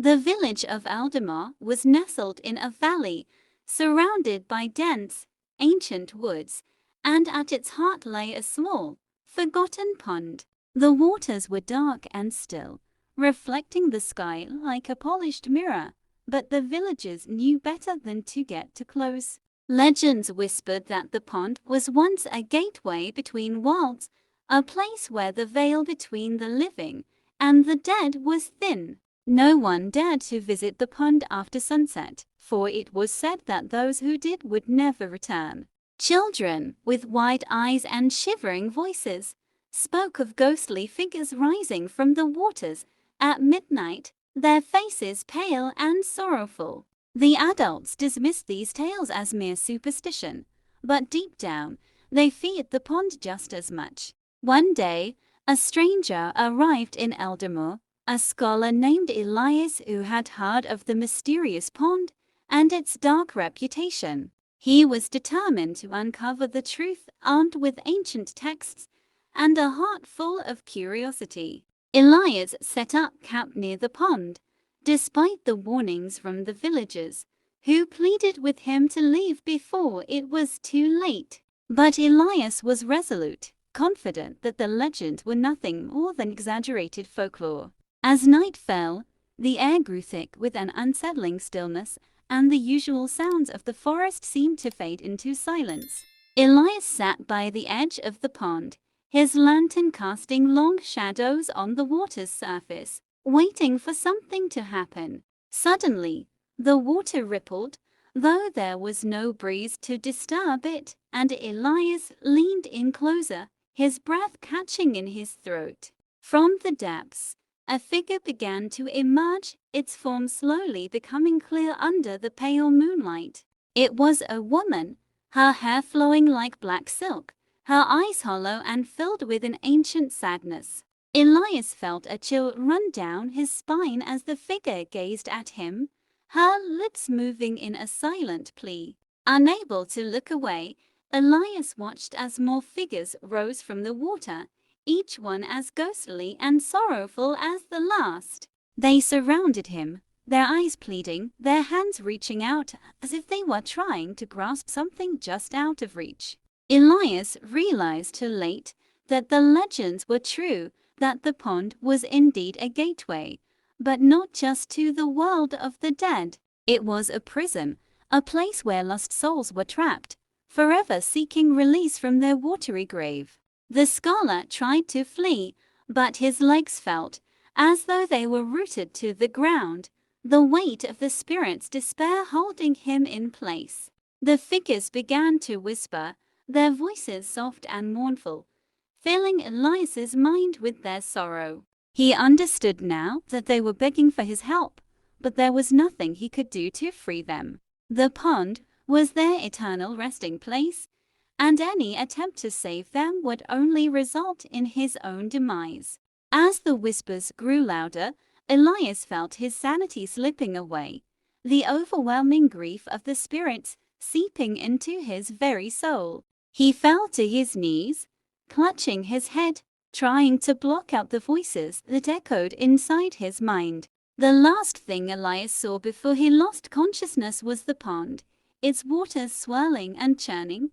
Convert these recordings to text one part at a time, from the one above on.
The village of Aldemar was nestled in a valley, surrounded by dense, ancient woods, and at its heart lay a small, forgotten pond. The waters were dark and still, reflecting the sky like a polished mirror, but the villagers knew better than to get too close. Legends whispered that the pond was once a gateway between worlds, a place where the veil between the living and the dead was thin. No one dared to visit the pond after sunset, for it was said that those who did would never return. Children, with wide eyes and shivering voices, spoke of ghostly figures rising from the waters at midnight, their faces pale and sorrowful. The adults dismissed these tales as mere superstition, but deep down, they feared the pond just as much. One day, a stranger arrived in Eldamur, a scholar named Elias who had heard of the mysterious pond and its dark reputation. He was determined to uncover the truth, armed with ancient texts and a heart full of curiosity. Elias set up camp near the pond, despite the warnings from the villagers, who pleaded with him to leave before it was too late. But Elias was resolute, confident that the legends were nothing more than exaggerated folklore. As night fell, the air grew thick with an unsettling stillness, and the usual sounds of the forest seemed to fade into silence. Elias sat by the edge of the pond, his lantern casting long shadows on the water's surface, waiting for something to happen. Suddenly, the water rippled, though there was no breeze to disturb it, and Elias leaned in closer, his breath catching in his throat. From the depths, a figure began to emerge, its form slowly becoming clear under the pale moonlight. It was a woman, her hair flowing like black silk, her eyes hollow and filled with an ancient sadness. Elias felt a chill run down his spine as the figure gazed at him, her lips moving in a silent plea. Unable to look away, Elias watched as more figures rose from the water, each one as ghostly and sorrowful as the last. They surrounded him, their eyes pleading, their hands reaching out as if they were trying to grasp something just out of reach. Elias realized too late that the legends were true, that the pond was indeed a gateway, but not just to the world of the dead. It was a prison, a place where lost souls were trapped, forever seeking release from their watery grave. The scholar tried to flee, but his legs felt as though they were rooted to the ground, the weight of the spirit's despair holding him in place. The figures began to whisper, their voices soft and mournful, filling Elias's mind with their sorrow. He understood now that they were begging for his help, but there was nothing he could do to free them. The pond was their eternal resting place, and any attempt to save them would only result in his own demise. As the whispers grew louder, Elias felt his sanity slipping away, the overwhelming grief of the spirits seeping into his very soul. He fell to his knees, clutching his head, trying to block out the voices that echoed inside his mind. The last thing Elias saw before he lost consciousness was the pond, its waters swirling and churning,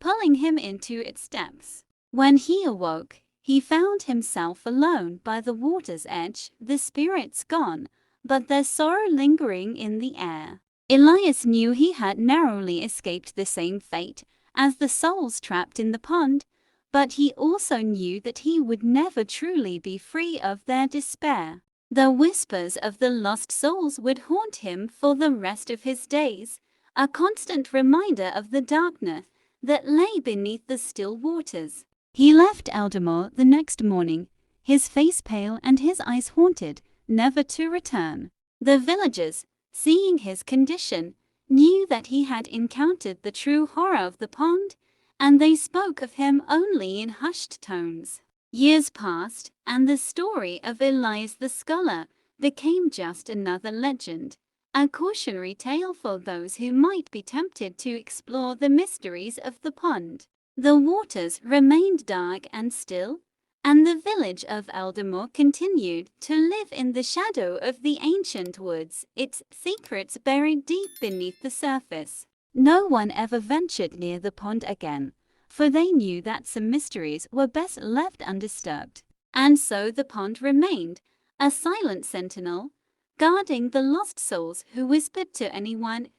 pulling him into its depths. When he awoke, he found himself alone by the water's edge, the spirits gone, but their sorrow lingering in the air. Elias knew he had narrowly escaped the same fate as the souls trapped in the pond, but he also knew that he would never truly be free of their despair. The whispers of the lost souls would haunt him for the rest of his days, a constant reminder of the darkness that lay beneath the still waters. He left Eldamar the next morning, his face pale and his eyes haunted, never to return. The villagers, seeing his condition, knew that he had encountered the true horror of the pond, and they spoke of him only in hushed tones. Years passed, and the story of Elias the scholar became just another legend, a cautionary tale for those who might be tempted to explore the mysteries of the pond. The waters remained dark and still, and the village of Eldamore continued to live in the shadow of the ancient woods, its secrets buried deep beneath the surface. No one ever ventured near the pond again, for they knew that some mysteries were best left undisturbed. And so the pond remained, a silent sentinel, guarding the lost souls who whispered to anyone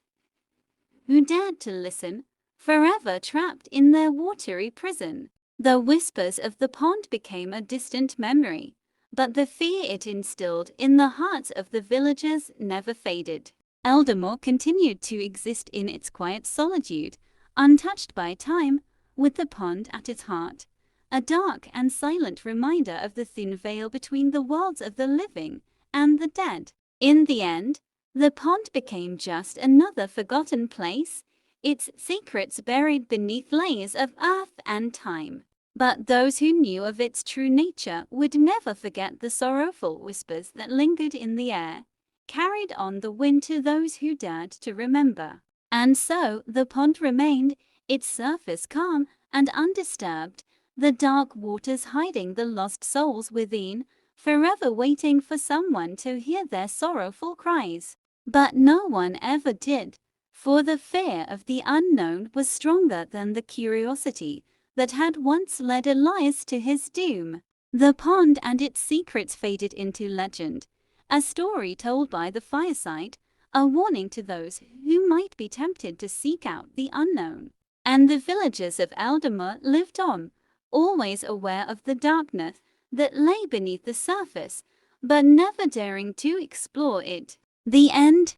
who dared to listen, forever trapped in their watery prison. The whispers of the pond became a distant memory, but the fear it instilled in the hearts of the villagers never faded. Eldamore continued to exist in its quiet solitude, untouched by time, with the pond at its heart, a dark and silent reminder of the thin veil between the worlds of the living and the dead. In the end, the pond became just another forgotten place, its secrets buried beneath layers of earth and time. But those who knew of its true nature would never forget the sorrowful whispers that lingered in the air, carried on the wind to those who dared to remember. And so the pond remained, its surface calm and undisturbed, the dark waters hiding the lost souls within, forever waiting for someone to hear their sorrowful cries. But no one ever did, for the fear of the unknown was stronger than the curiosity that had once led Elias to his doom. The pond and its secrets faded into legend, a story told by the fireside, a warning to those who might be tempted to seek out the unknown. And the villagers of Eldamore lived on, always aware of the darkness that lay beneath the surface, but never daring to explore it. The end.